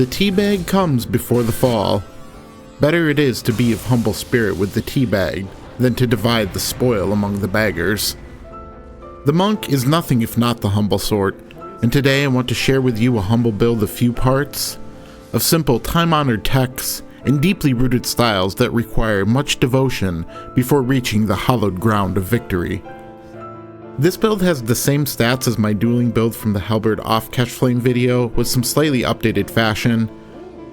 The teabag comes before the fall. Better it is to be of humble spirit with the teabag than to divide the spoil among the baggers. The monk is nothing if not the humble sort, and today I want to share with you a humble build of few parts, of simple time-honored texts, and deeply rooted styles that require much devotion before reaching the hallowed ground of victory. This build has the same stats as my dueling build from the Halberd off Giantsflame video with some slightly updated fashion.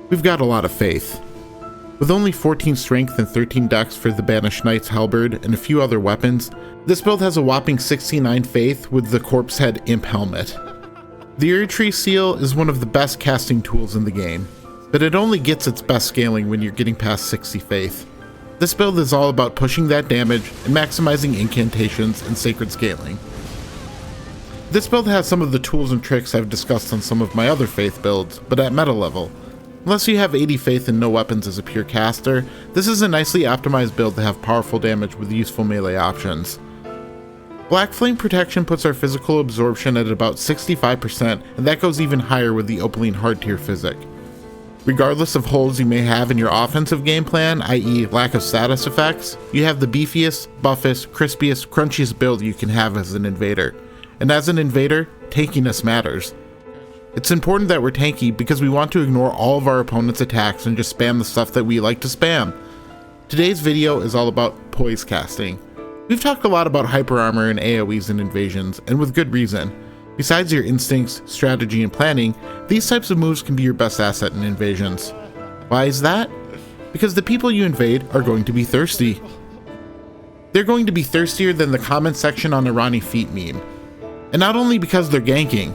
We've got a lot of faith. With only 14 strength and 13 dex for the Banished Knight's Halberd and a few other weapons, this build has a whopping 69 faith with the Corpse Head Imp Helmet. The Erdtree Seal is one of the best casting tools in the game, but it only gets its best scaling when you're getting past 60 faith. This build is all about pushing that damage and maximizing incantations and sacred scaling. This build has some of the tools and tricks I've discussed on some of my other faith builds, but at meta level. Unless you have 80 faith and no weapons as a pure caster, this is a nicely optimized build to have powerful damage with useful melee options. Black Flame Protection puts our physical absorption at about 65%, and that goes even higher with the Opaline hard tier physic. Regardless of holes you may have in your offensive game plan, i.e. lack of status effects, you have the beefiest, buffest, crispiest, crunchiest build you can have as an invader. And as an invader, tankiness matters. It's important that we're tanky because we want to ignore all of our opponent's attacks and just spam the stuff that we like to spam. Today's video is all about Poise casting. We've talked a lot about hyper armor and AoEs and invasions, and with good reason. Besides your instincts, strategy, and planning, these types of moves can be your best asset in invasions. Why is that? Because the people you invade are going to be thirsty. They're going to be thirstier than the comment section on a Ronnie Feet meme. And not only because they're ganking.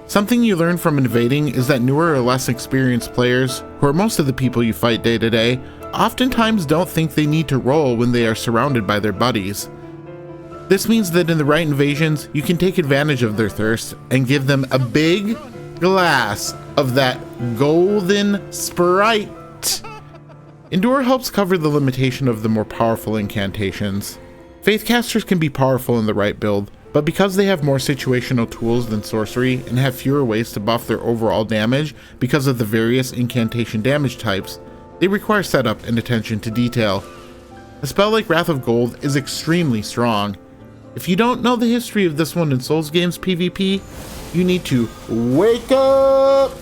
Something you learn from invading is that newer or less experienced players, who are most of the people you fight day to day, oftentimes don't think they need to roll when they are surrounded by their buddies. This means that in the right invasions, you can take advantage of their thirst and give them a big glass of that golden Sprite. Endure helps cover the limitation of the more powerful incantations. Faith casters can be powerful in the right build, but because they have more situational tools than sorcery and have fewer ways to buff their overall damage because of the various incantation damage types, they require setup and attention to detail. A spell like Wrath of Gold is extremely strong. If you don't know the history of this one in Souls games PvP, you need to wake up!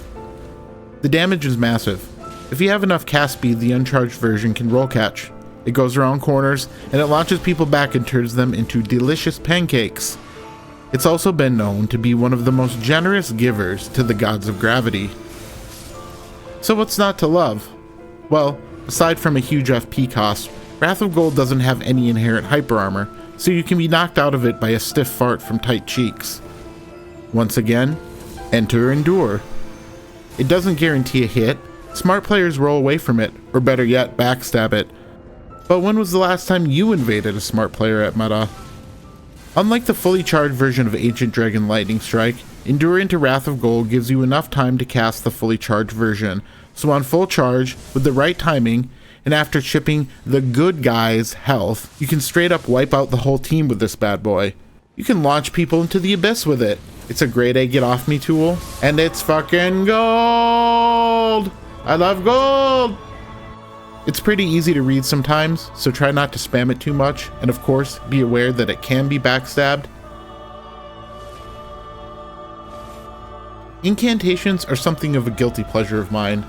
The damage is massive. If you have enough cast speed, the uncharged version can roll catch. It goes around corners, and it launches people back and turns them into delicious pancakes. It's also been known to be one of the most generous givers to the gods of gravity. So what's not to love? Well, aside from a huge FP cost, Wrath of Gold doesn't have any inherent hyper armor, so you can be knocked out of it by a stiff fart from tight cheeks. Once again, enter Endure. It doesn't guarantee a hit. Smart players roll away from it, or better yet, backstab it. But when was the last time you invaded a smart player at meta? Unlike the fully charged version of Ancient Dragon Lightning Strike, Endure into Wrath of Gold gives you enough time to cast the fully charged version, so on full charge, with the right timing, and after chipping the good guy's health, you can straight up wipe out the whole team with this bad boy. You can launch people into the abyss with it. It's a grade A get off me tool, and it's fucking gold! I love gold! It's pretty easy to read sometimes, so try not to spam it too much, and of course, be aware that it can be backstabbed. Incantations are something of a guilty pleasure of mine.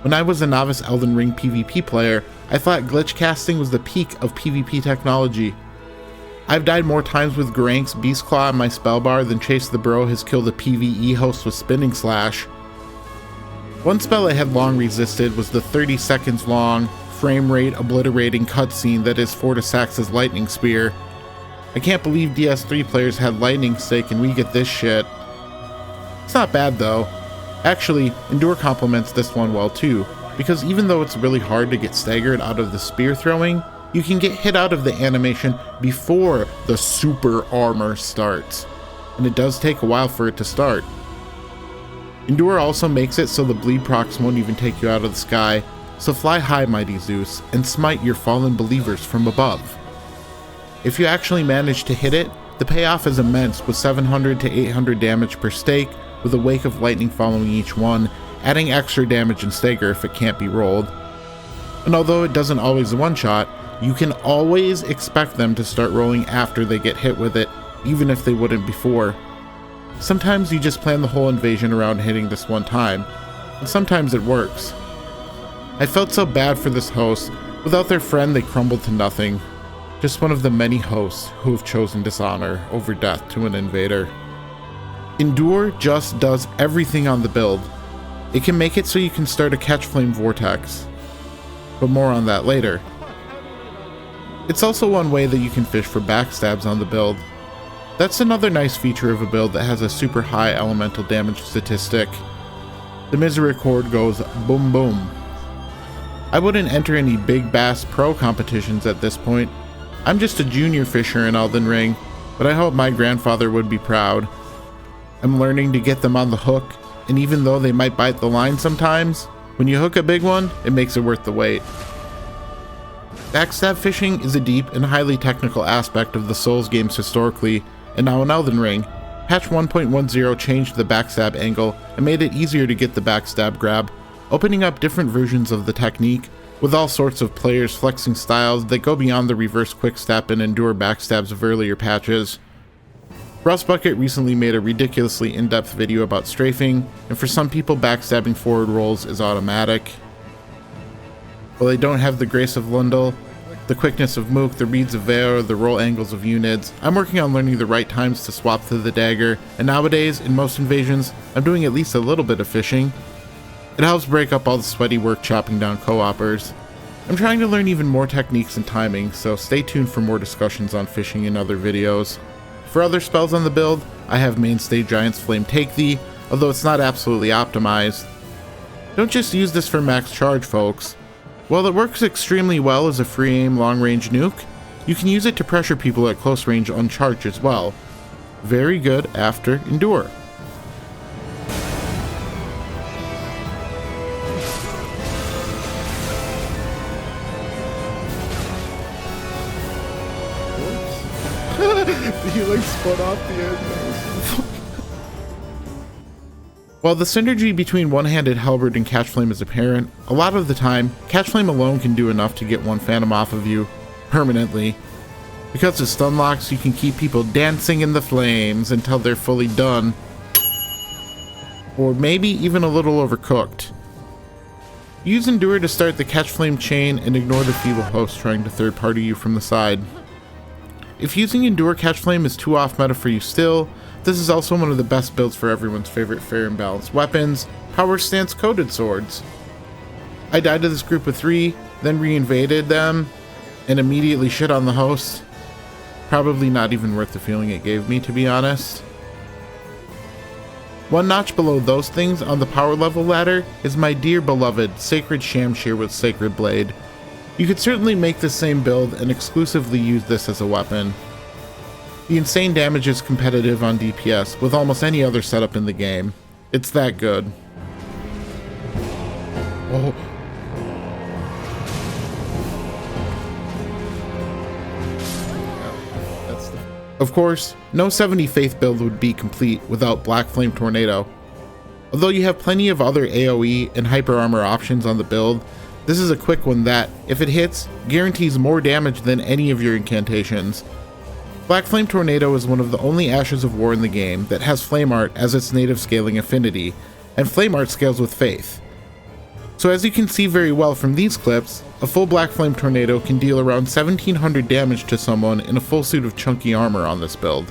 When I was a novice Elden Ring PvP player, I thought glitch casting was the peak of PvP technology. I've died more times with Gerank's Beastclaw on my spellbar than Chase the Bro has killed a PvE host with Spinning Slash. One spell I had long resisted was the 30 seconds long, frame rate obliterating cutscene that is Fortissax's Lightning Spear. I can't believe DS3 players had Lightning Stake and we get this shit. It's not bad though. Actually, Endure complements this one well too, because even though it's really hard to get staggered out of the spear throwing, you can get hit out of the animation before the super armor starts, and it does take a while for it to start. Endure also makes it so the bleed procs won't even take you out of the sky, so fly high, mighty Zeus, and smite your fallen believers from above. If you actually manage to hit it, the payoff is immense with 700 to 800 damage per stake, with a wake of lightning following each one, adding extra damage and stagger if it can't be rolled. And although it doesn't always one-shot, you can always expect them to start rolling after they get hit with it, even if they wouldn't before. Sometimes you just plan the whole invasion around hitting this one time, and sometimes it works. I felt so bad for this host. Without their friend, they crumbled to nothing. Just one of the many hosts who have chosen dishonor over death to an invader. Endure just does everything on the build. It can make it so you can start a catch flame vortex, but more on that later. It's also one way that you can fish for backstabs on the build. That's another nice feature of a build that has a super high elemental damage statistic. The misericord goes boom boom. I wouldn't enter any big bass pro competitions at this point. I'm just a junior fisher in Elden Ring, but I hope my grandfather would be proud. I'm learning to get them on the hook, and even though they might bite the line sometimes, when you hook a big one, it makes it worth the wait. Backstab fishing is a deep and highly technical aspect of the Souls games historically, and now in Elden Ring. Patch 1.10 changed the backstab angle and made it easier to get the backstab grab, opening up different versions of the technique, with all sorts of players flexing styles that go beyond the reverse quickstep and endure backstabs of earlier patches. Rustbucket recently made a ridiculously in-depth video about strafing, and for some people backstabbing forward rolls is automatic. While they don't have the grace of Lundel, the quickness of Mook, the reads of Veo, or the roll angles of Unids, I'm working on learning the right times to swap to the dagger, and nowadays, in most invasions, I'm doing at least a little bit of fishing. It helps break up all the sweaty work chopping down co-opers. I'm trying to learn even more techniques and timing, so stay tuned for more discussions on fishing in other videos. For other spells on the build, I have mainstay Giantsflame Take Thee, although it's not absolutely optimized. Don't just use this for max charge, folks. While it works extremely well as a free aim long range nuke, you can use it to pressure people at close range uncharged as well. Very good after Endure. He like spun off the end. While the synergy between one-handed halberd and catchflame is apparent, a lot of the time, catchflame alone can do enough to get one phantom off of you permanently. Because of stun locks, you can keep people dancing in the flames until they're fully done, or maybe even a little overcooked. Use Endure to start the catchflame chain and ignore the feeble host trying to third-party you from the side. If using Endure Catchflame is too off meta for you still, this is also one of the best builds for everyone's favorite fair and balanced weapons, Powerstanced coated swords. I died to this group of 3, then re-invaded them, and immediately shit on the host. Probably not even worth the feeling it gave me, to be honest. One notch below those things on the power level ladder is my dear beloved Sacred Shamshir with Sacred Blade. You could certainly make the same build and exclusively use this as a weapon. The insane damage is competitive on DPS with almost any other setup in the game. It's that good. Oh. Of course, no 70 Faith build would be complete without Black Flame Tornado. Although you have plenty of other AoE and hyper armor options on the build, this is a quick one that, if it hits, guarantees more damage than any of your incantations. Black Flame Tornado is one of the only Ashes of War in the game that has Flame Art as its native scaling affinity, and Flame Art scales with Faith. So as you can see very well from these clips, a full Black Flame Tornado can deal around 1700 damage to someone in a full suit of chunky armor on this build.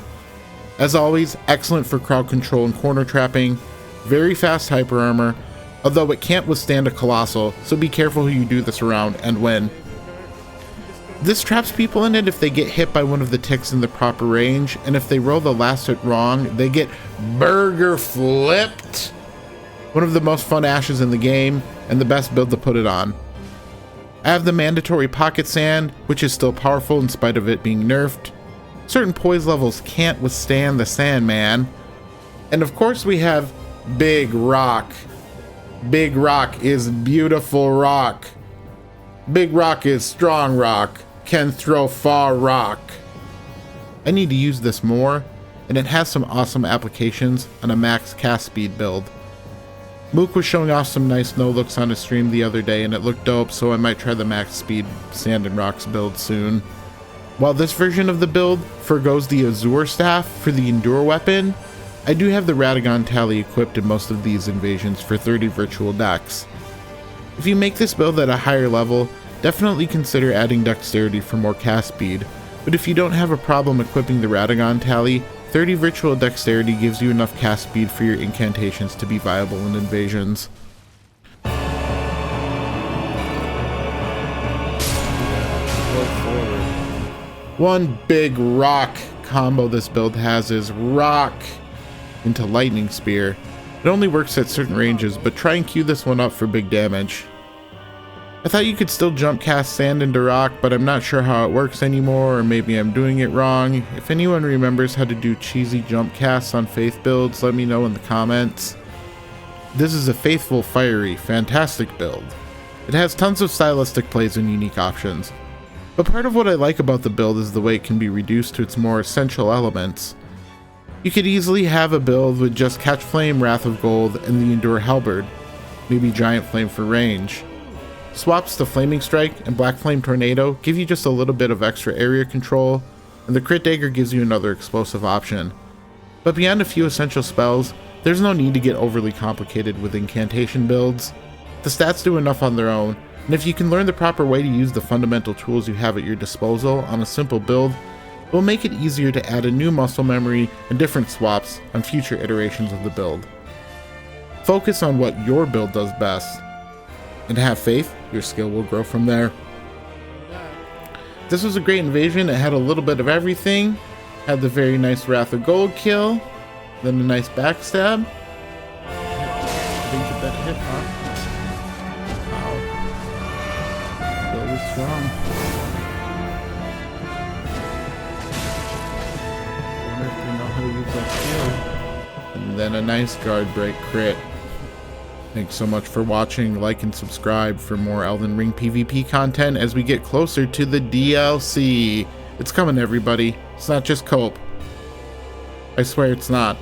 As always, excellent for crowd control and corner trapping, very fast hyper armor, although it can't withstand a Colossal, so be careful who you do this around and when. This traps people in it if they get hit by one of the ticks in the proper range, and if they roll the last hit wrong, they get burger flipped. One of the most fun Ashes in the game, and the best build to put it on. I have the mandatory Pocket Sand, which is still powerful in spite of it being nerfed. Certain Poise levels can't withstand the Sandman. And of course we have Big Rock. Big Rock is beautiful rock. Big Rock is strong rock. Can throw far rock. I need to use this more, and it has some awesome applications on a max cast speed build. Mook was showing off some nice no-looks on his stream the other day, and it looked dope, so I might try the max speed Sand and Rocks build soon. While this version of the build forgoes the Azure Staff for the Endure weapon, I do have the Radagon Tally equipped in most of these invasions for 30 virtual dex. If you make this build at a higher level, definitely consider adding Dexterity for more cast speed, but if you don't have a problem equipping the Radagon Tally, 30 virtual Dexterity gives you enough cast speed for your incantations to be viable in invasions. One big rock combo this build has is Rock into Lightning Spear. It only works at certain ranges, but try and queue this one up for big damage. I thought you could still jump cast Sand into Rock, but I'm not sure how it works anymore, or maybe I'm doing it wrong. If anyone remembers how to do cheesy jump casts on Faith builds, let me know in the comments. This is a faithful, fiery, fantastic build. It has tons of stylistic plays and unique options. But part of what I like about the build is the way it can be reduced to its more essential elements. You could easily have a build with just Catch Flame, Wrath of Gold, and the Endure Halberd, maybe Giant Flame for range. Swaps to Flaming Strike and Black Flame Tornado give you just a little bit of extra area control, and the Crit Dagger gives you another explosive option. But beyond a few essential spells, there's no need to get overly complicated with incantation builds. The stats do enough on their own, and if you can learn the proper way to use the fundamental tools you have at your disposal on a simple build, it will make it easier to add a new muscle memory and different swaps on future iterations of the build. Focus on what your build does best, and have faith, your skill will grow from there. This was a great invasion. It had a little bit of everything. Had the very nice Wrath of Gold kill, then a nice backstab. Didn't get that hit, huh? Wow. Build is strong. I wonder if they know how to use that skill. And then a nice guard break crit. Thanks so much for watching. Like and subscribe for more Elden Ring PvP content as we get closer to the DLC. It's coming, everybody. It's not just Cope. I swear it's not.